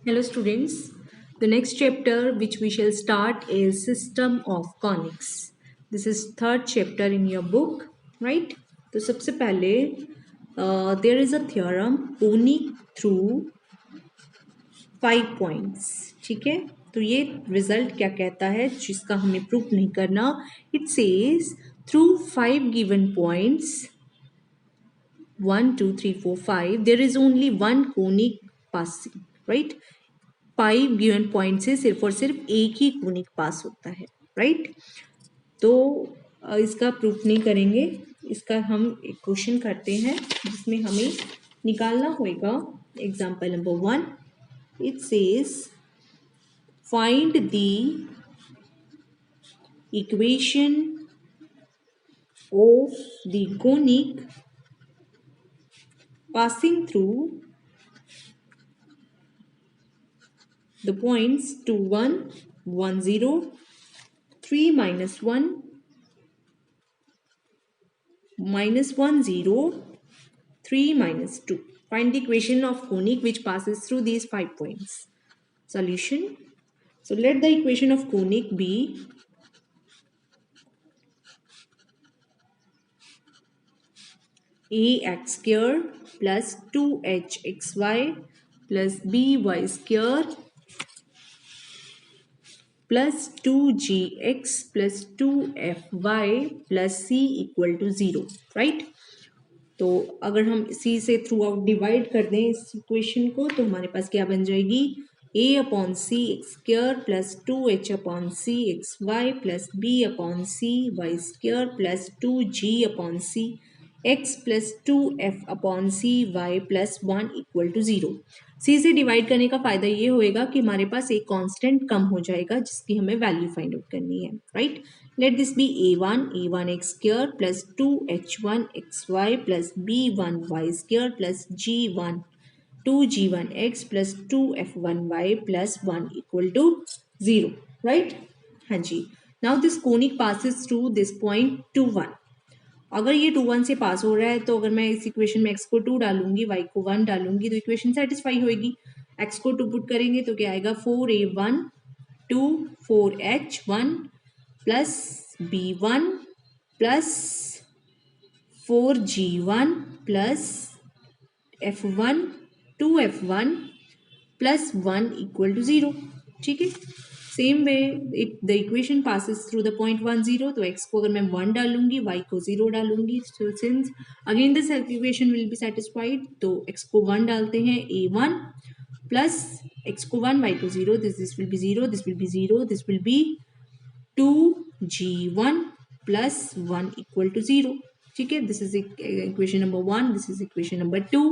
Hello students, the next chapter which we shall start is System of Conics. This is third chapter in your book, right? तो सबसे पहले there is a theorem conic through 5 points. ठीक है, तो ये result क्या कहता है जिसका हमें प्रूफ नहीं करना. It says through 5 given points 1 2 3 4 5 there is only one conic passing, right? 5 given point से सिर्फ और सिर्फ एक ही कोनिक पास होता है, राइट? तो इसका प्रूफ नहीं करेंगे, इसका हम एक क्वेश्चन करते हैं जिसमें हमें निकालना होगा. Example number 1, it says find the equation of the conic passing through the points 2 1 1 0 3 minus 1 minus 1 0 3 minus 2. Find the equation of conic which passes through these 5 points. Solution. So let the equation of conic be ax square plus 2hxy plus by square plus 2gx plus 2fy plus c equal to 0, right? तो अगर हम c से through out divide कर दें इस equation को तो हमारे पास क्या बन जाएगी, a upon c x square plus 2h upon c x y plus b upon c y square plus 2g upon c x plus 2f upon c y plus 1 equal to 0. C से divide करने का फायदा ये होएगा कि हमारे पास एक constant कम हो जाएगा जिसकी हमें वैल्यू फाइंड आउट करनी है, right? Let this be a1 x square plus 2h1 xy plus b1 y square plus g1 2g1 x plus 2f1 y plus 1 equal to 0, right? हाँ जी. Now this conic passes through this point 2 1. अगर ये 2 1 से पास हो रहा है तो अगर मैं इस इक्वेशन में x को 2 डालूंगी y को 1 डालूंगी तो इक्वेशन सेटिस्फाई होएगी. x को 2 पुट करेंगे तो क्या आएगा 4a1 2 4h1 plus b1 plus 4g1 plus f1 2f1 plus 1 equal to 0. ठीक है, same way the equation passes through the point 1 0. तो x को अगर मैं 1 डालूंगी y को 0 डालूंगी, so since again this equation will be satisfied तो x को 1 डालते हैं a1 प्लस x को 1 y को 0, this will be 0, this will be 0, this will be 2g1 plus 1 equal to 0. ठीक है, this is equation number 1, this is equation number 2.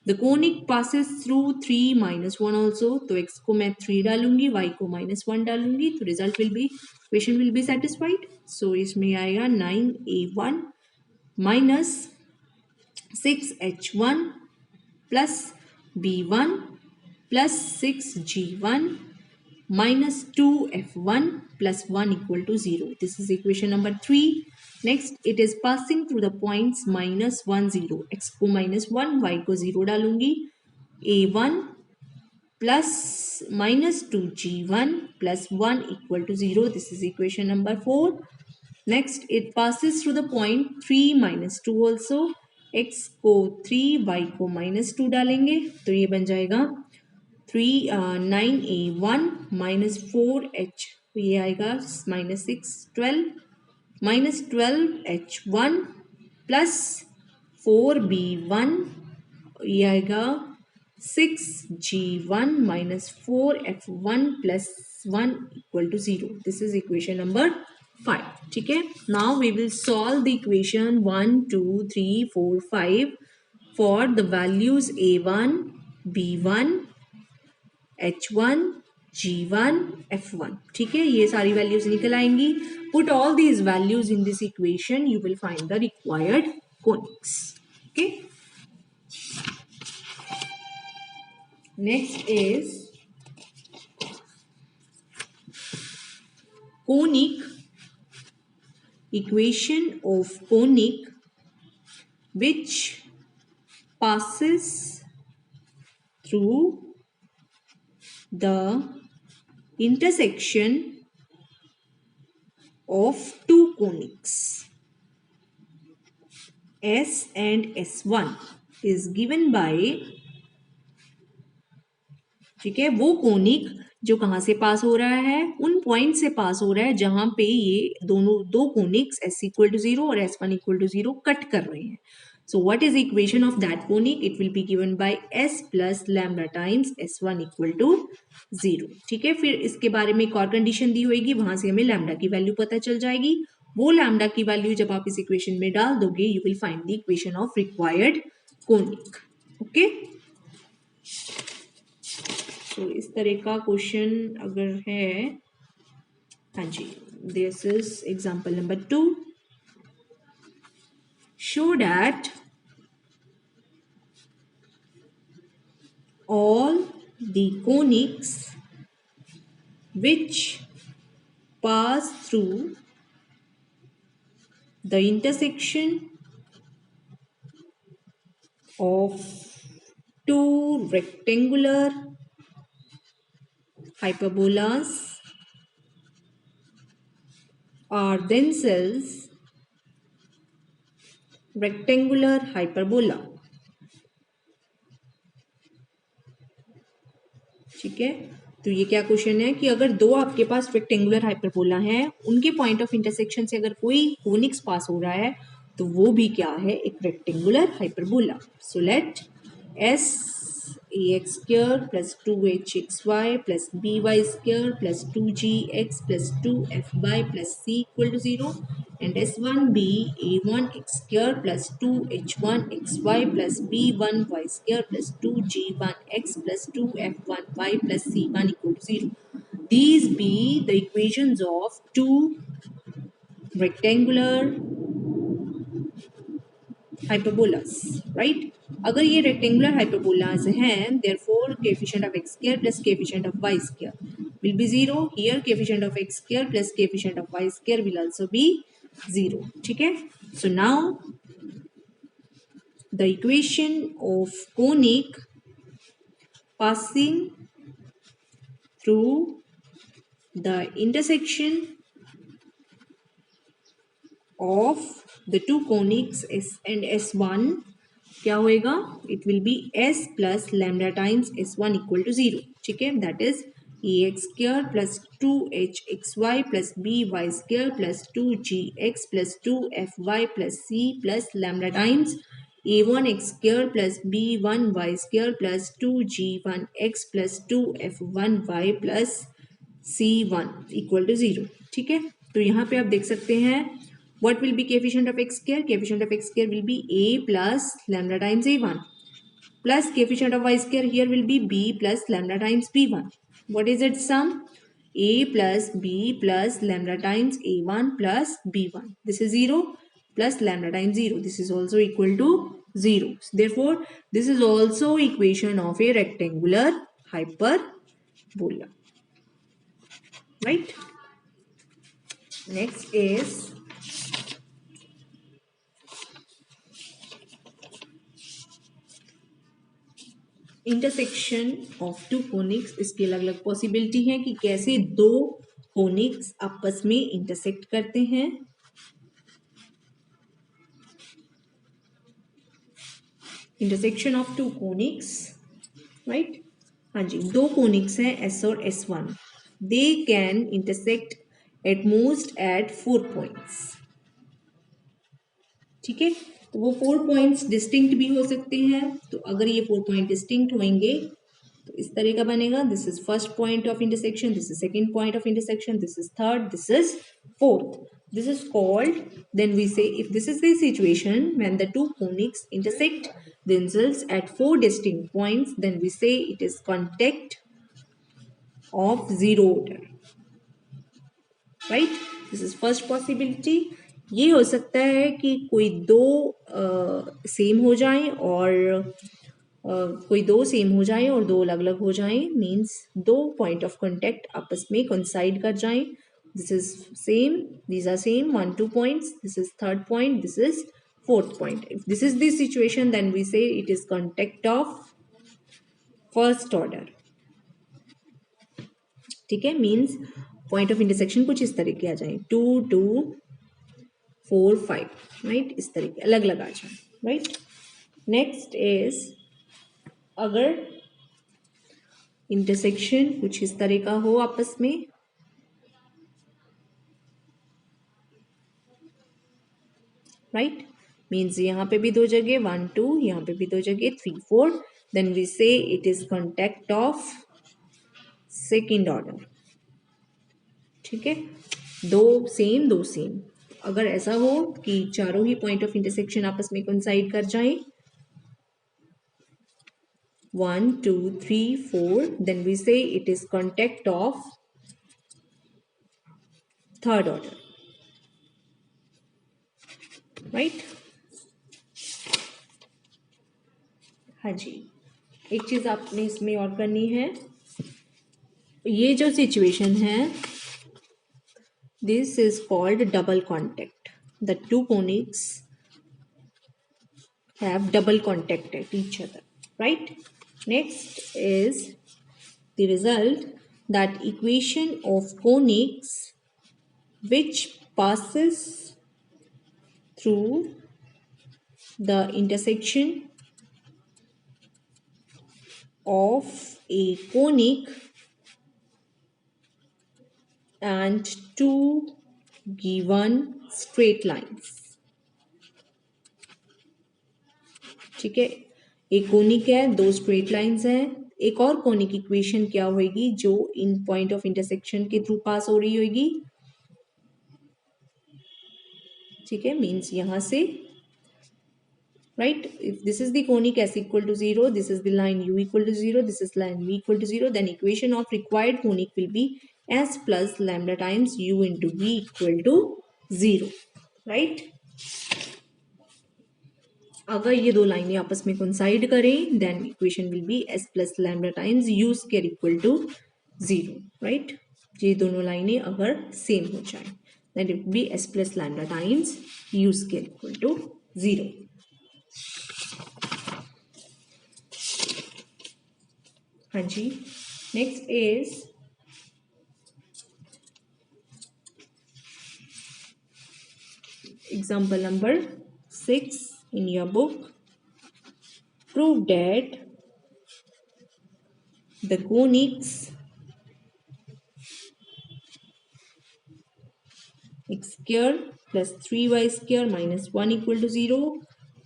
The conic passes through 3 minus 1 also. तो x को मैं 3 डालूंगी, y को -1 डालूंगी तो result will be equation will be satisfied. So इसमें आएगा 9a1 minus 6h1 plus b1 प्लस 6g1 minus 2f1 plus 1 equal to 0. This is equation number 3. Next, it is passing through the points minus 1 0. x को -1 y को 0 डालूंगी, a1 plus minus 2g1 plus 1 equal to 0. This is equation number 4. Next, it passes through the point 3 minus 2 also. x को 3 y को -2 डालेंगे तो ये बन जाएगा 9a1 माइनस 4h, तो ये आएगा -6 12 माइनस 12h1 प्लस 4b1, ये आएगा 6g1 minus 4f1 plus 1 equal to 0. This is equation number 5. ठीक है, now we will solve the equation 1 2 3 4 5 for the values a1 b1 h1 g1 f1. ठीक है, ये सारी वैल्यूज निकल आएंगी. Put all these values in this equation, you will find the required conics. Okay, next is conic equation of conic which passes through the intersection of two conics S and S1 is given by, ठीक है, वो conic जो कहाँ से पास हो रहा है, उन पॉइंट से पास हो रहा है जहां पे ये दोनों दो कोनिक्स S इक्वल टू 0 और S1 इक्वल टू 0 कट कर रहे हैं. So what is the equation of that conic? It will be given by S plus lambda times S1 equal to 0. ठीक है, फिर इसके बारे में एक और कंडीशन दी होगी, वहां से हमें लैम्डा की वैल्यू पता चल जाएगी. वो लैम्डा की वैल्यू जब आप इस इक्वेशन में डाल दोगे, you will find the equation of required conic. Okay, तो इस तरह का क्वेश्चन अगर है, हाँ जी, this is example number 2. Show that all the conics which pass through the intersection of two rectangular hyperbolas are themselves rectangular hyperbola. ठीक है, तो ये क्या क्वेश्चन है कि अगर दो आपके पास रेक्टेंगुलर हाइपरबोला हैं, उनके पॉइंट ऑफ इंटरसेक्शन से अगर कोई कोनिक्स पास हो रहा है तो वो भी क्या है, एक rectangular hyperbola. So let S a x square plus 2hxy plus by square plus 2gx plus 2fy plus c equal to 0 and S1 be a1x square plus 2h1xy plus b1y square plus 2g1x plus 2f1y plus c1 equal to 0. These be the equations of two rectangular hyperbolas, right? अगर ये rectangular hyperbolas हैं, therefore coefficient of x square plus coefficient of y square will be 0. Here coefficient of x square plus coefficient of y square will also be 0. ठीक है, so now the equation of conic passing through the intersection of the two conics S and S1 क्या होएगा, it will be S plus lambda times S1 equal to 0. ठीक है, that is ax square plus 2hxy plus by square plus 2gx plus 2fy plus c plus lambda times a1x square plus b1y square plus 2g1x plus 2f1y plus c1 equal to 0. ठीक है, तो यहाँ पे आप देख सकते हैं what will be coefficient of x square? Coefficient of x square will be a plus lambda times a1 plus coefficient of y square here will be b plus lambda times b1. What is its sum? A plus b plus lambda times a1 plus b1. This is 0 plus lambda times 0. This is also equal to 0. Therefore, this is also equation of a rectangular hyperbola. Right? Next is intersection of two conics. इसकी अलग अलग possibility है कि कैसे दो conics आपस में intersect करते हैं. Intersection of two conics, right, हाँ जी, दो कोनिक्स हैं S और S1. They can intersect at most at 4 points. ठीक है, तो वो 4 पॉइंट्स डिस्टिंक्ट भी हो सकते हैं. तो अगर ये 4 पॉइंट डिस्टिंक्ट होंगे तो इस तरह का बनेगा. This is first point of intersection, this is second point of intersection, this is third, this is fourth. This is called, then we say if this is the situation when the two conics intersect themselves at 4 distinct points, then we say it is contact of zero order. Right? This is first possibility. ये हो सकता है कि कोई दो same हो जाएं और कोई दो सेम हो जाएं और दो अलग अलग हो जाएं, मीन्स दो पॉइंट ऑफ कॉन्टेक्ट आपस में कोइंसाइड कर जाएं. This is same, these are same, 1 2 points, this is third point, this is fourth point. If this is the situation, then we say it is contact of first order. ठीक है, means point of intersection कुछ इस तरह के आ जाए 2 2 4 5, right, इस तरह के अलग अलग आ जाए, राइट। नेक्स्ट इज अगर इंटरसेक्शन कुछ इस तरह का हो आपस में, राइट, मीन्स यहाँ पे भी दो जगह 1 2, यहाँ पे भी दो जगह 3 4, देन वी से it is contact of second order, ठीक है, दो सेम। अगर ऐसा हो कि चारों ही पॉइंट ऑफ इंटरसेक्शन आपस में कोइंसाइड कर जाएं 1 2 3 4, देन वी से it is contact of third order, right. हाँ जी, एक चीज आपने इसमें और करनी है, ये जो सिचुएशन है this is called double contact. The two conics have double contact at each other, right? Next is the result that equation of conics which passes through the intersection of a conic and two given straight lines, ठीक है, एक conic है, दो straight lines हैं, एक और conic equation क्या होगी जो इन पॉइंट ऑफ इंटरसेक्शन के थ्रू पास हो रही होगी, ठीक है, मींस यहां से, right, if this is the conic s equal to 0, this is the line u equal to 0, this is line v equal to 0, then equation of required conic will be s plus lambda times u into v equal to 0, right। अगर ये दो लाइनें आपस में coincide करें then equation will be s plus lambda times u square equal to 0, right. ये दोनों लाइनें अगर सेम हो जाए then it be s plus lambda times u square equal to 0। हाँ जी, next is example number 6 in your book. Prove that the conics x square plus 3y square minus 1 equal to 0,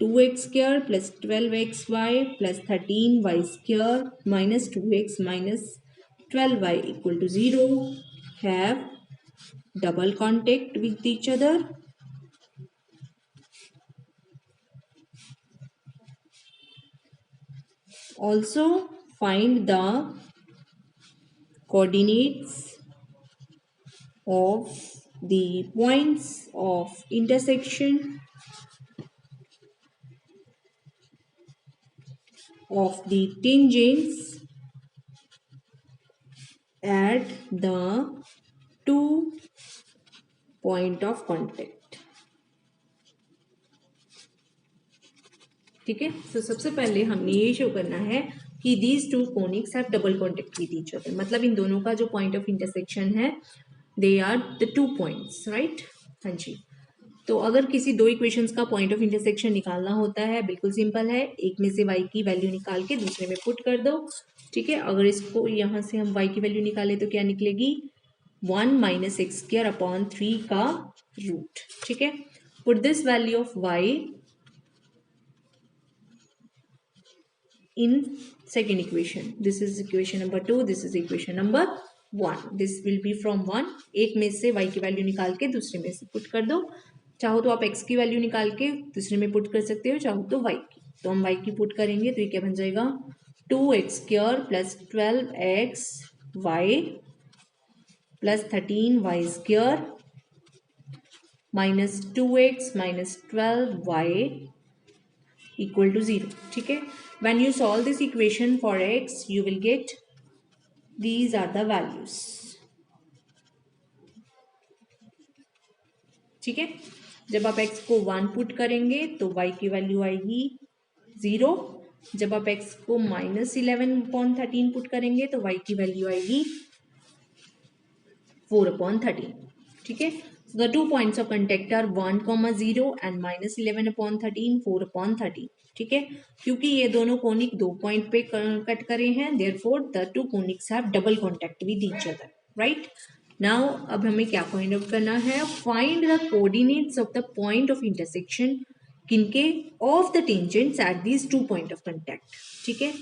2x square plus 12xy plus 13y square minus 2x minus 12y equal to 0 have double contact with each other. Also find the coordinates of the points of intersection of the tangents at the two point of contact, ठीक है। तो सबसे पहले हमने ये show करना है कि these two conics have double contact with each other, मतलब इन दोनों का जो पॉइंट ऑफ इंटरसेक्शन है they are the two points, right. हाँ जी, तो अगर किसी दो इक्वेशंस का पॉइंट ऑफ इंटरसेक्शन निकालना होता है बिल्कुल सिंपल है, एक में से y की वैल्यू निकाल के दूसरे में पुट कर दो, ठीक है। अगर इसको यहाँ से हम y की वैल्यू निकाले तो क्या निकलेगी 1 माइनस एक्स स्क्वायर अपॉन 3 का रूट, ठीक है। Put this value of y in second equation, this is equation number 2, this is equation number 1, this will be from 1, एक में से y की वैल्यू निकाल के दूसरे में से पुट कर दो, चाहो तो आप x की वैल्यू निकाल के दूसरे में पुट कर सकते हो, चाहो तो y की, तो हम y की पुट करेंगे तो ये क्या बन जाएगा 2x square plus 12xy plus 13y square minus 2x minus 12y equal to 0, ठीक है। when you solve this equation for x you will get these are the values, ठीक है। जब आप x को 1 पुट करेंगे तो y की वैल्यू आएगी 0, जब आप x को -11/13 पुट करेंगे तो y की वैल्यू आएगी 4/13. ठीक है, the 2 points of contact are 1,0 and -11/13, 4/13. ठीक है, क्योंकि ये दोनों कोनिक 2 पॉइंट पे कट करे हैं, therefore the two conics have double contact with each other, right? Now अब हमें क्या फाइंड आउट करना है? Find the coordinates of the point of intersection किनके? Of the tangents at these 2 point of contact. ठीक है,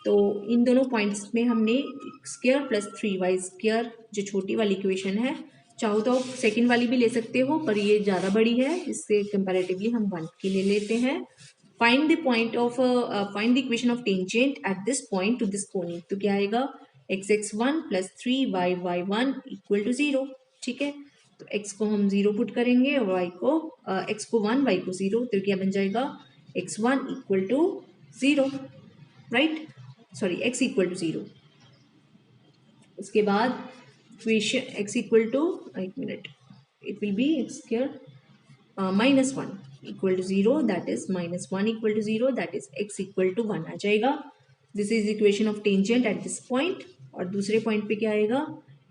तो इन दोनों पॉइंट्स में हमने स्क्वायर प्लस 3y स्क्वायर जो छोटी वाली इक्वेशन है, चाहो तो सेकंड वाली भी ले सकते हो, पर ये ज़्यादा बड़ी है, इससे कंपैरेटिवली हम 1 की ले लेते हैं. Find the point of find the equation of tangent at this point two this conic. तो क्या आएगा? x1 plus 3y1 equal to 0. ठीक है, तो x को हम 0 पुट करेंगे और y को x को 1, y को 0. तो क्या बन जाएगा? x1 equal to 0, right? Sorry, x equal to 0. उसके बाद इक्वेशन x इक्वल टू, एक minute, it will be x square -1 equal to 0, that is -1 equal to 0, that is x equal to 1 आ जाएगा. This is equation of tangent at this point. और दूसरे point पे क्या आएगा?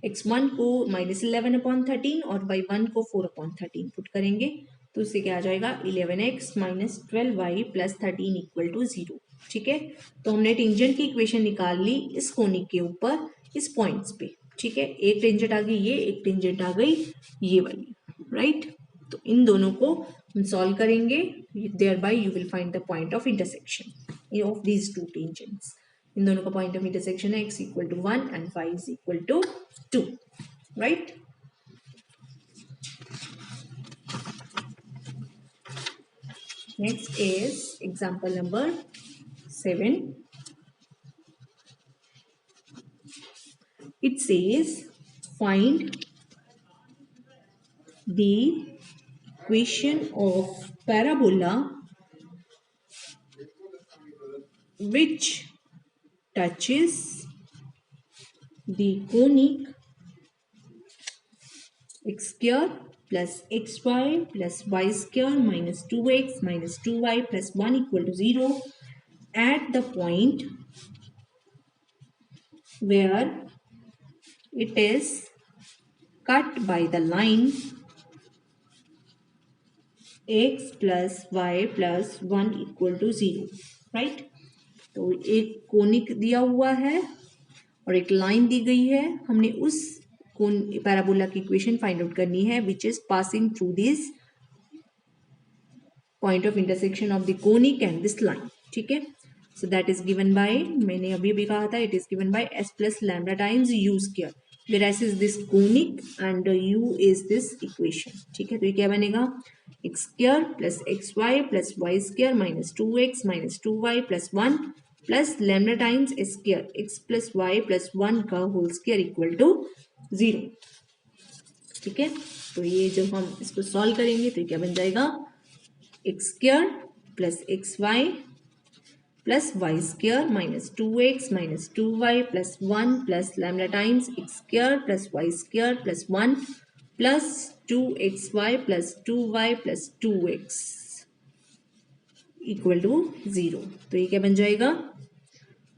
x1 को -11/13 और y1 को 4/13 पुट करेंगे, तो उससे क्या आ जाएगा? 11x minus 12y plus 13 equal to 0. ठीक है, तो हमने टेंजेंट की इक्वेशन निकाल ली इस कोनिक के ऊपर, इस पॉइंट्स पे. ठीक है, एक टेंजेंट आ गई ये, एक टेंजेंट आ गई ये वाली, राइट? तो इन दोनों को हम सॉल्व करेंगे, thereby you will find the point of intersection of these two tangents. इन दोनों का पॉइंट ऑफ इंटरसेक्शन है x equal to 1 and y is equal to 2, right? Next is example number 7. It says find the equation of parabola which touches the conic x square plus xy plus y square minus 2x minus 2y plus 1 equal to 0 at the point where it is cut by the line x plus y plus 1 equal to 0, right? तो एक conic दिया हुआ है और एक line दी गई है. हमने उस पैराबोला की इक्वेशन फाइंड आउट करनी है which is passing through this point of intersection of the conic and this line. ठीक है, so that is given by, मैंने अभी भी कहा था, it is given by s plus lambda times u square, where s is this conic and u is this equation. ठीक है, तो ये क्या बनेगा? x square plus xy plus y square minus 2x minus 2y plus 1 plus lambda times s square x plus y plus 1 का whole square equal to 0. ठीक है, तो ये जब हम इसको सॉल्व करेंगे तो क्या बन जाएगा? x square plus xy plus y square minus 2x minus 2y plus 1 plus lambda times x square plus y square plus 1 plus 2xy plus 2y plus 2x equal to 0. तो ये क्या बन जाएगा?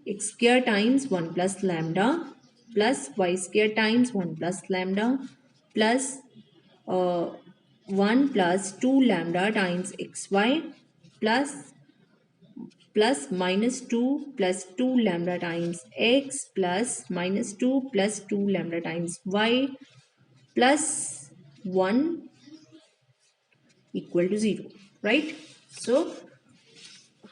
x square times 1 plus lambda plus y square times 1 plus lambda plus 1 plus 2 lambda times xy plus minus 2 plus 2 lambda times x plus minus 2 plus 2 lambda times y plus 1 equal to 0, right? So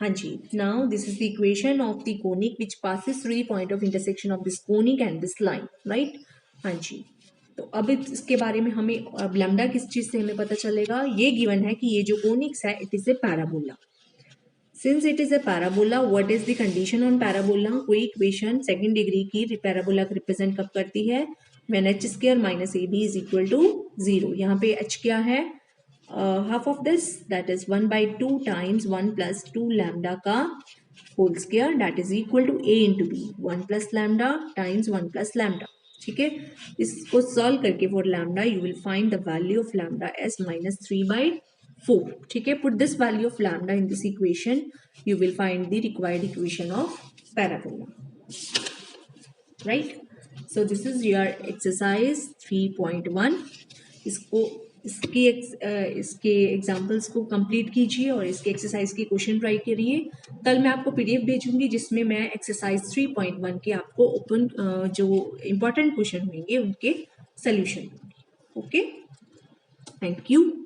हाँ जी, now this is the equation of the conic which passes through the point of intersection of this conic and this line, right? हाँ जी, तो अब इसके बारे में हमें, अब लैम्डा किस चीज से हमें पता चलेगा? ये गिवन है कि ये जो कोनिक्स है it is a parabola. Since it is a parabola, what is the condition on parabola? कोई इक्वेशन सेकेंड डिग्री की पैराबोला को रिप्रेजेंट कब करती है? When h square minus ab is equal to 0. यहाँ पे h क्या है? Half of this, that is 1/2 times 1 plus 2 lambda का whole square, that is equal to a into b. 1 plus lambda times 1 plus lambda. ठीक है, इसको solve करके for lambda you will find the value of lambda as minus 3/4. ठीक है, put this value of lambda in this equation, you will find the required equation of parabola, right? So this is your exercise 3.1। इसके examples को complete कीजिए और इसके exercise की question try करिए। कल मैं आपको पीडीएफ भेजूंगी जिसमें मैं एक्सरसाइज 3.1 के आपको ओपन जो इम्पोर्टेंट क्वेश्चन होंगे उनके सोल्यूशन दूंगी। Okay, thank you.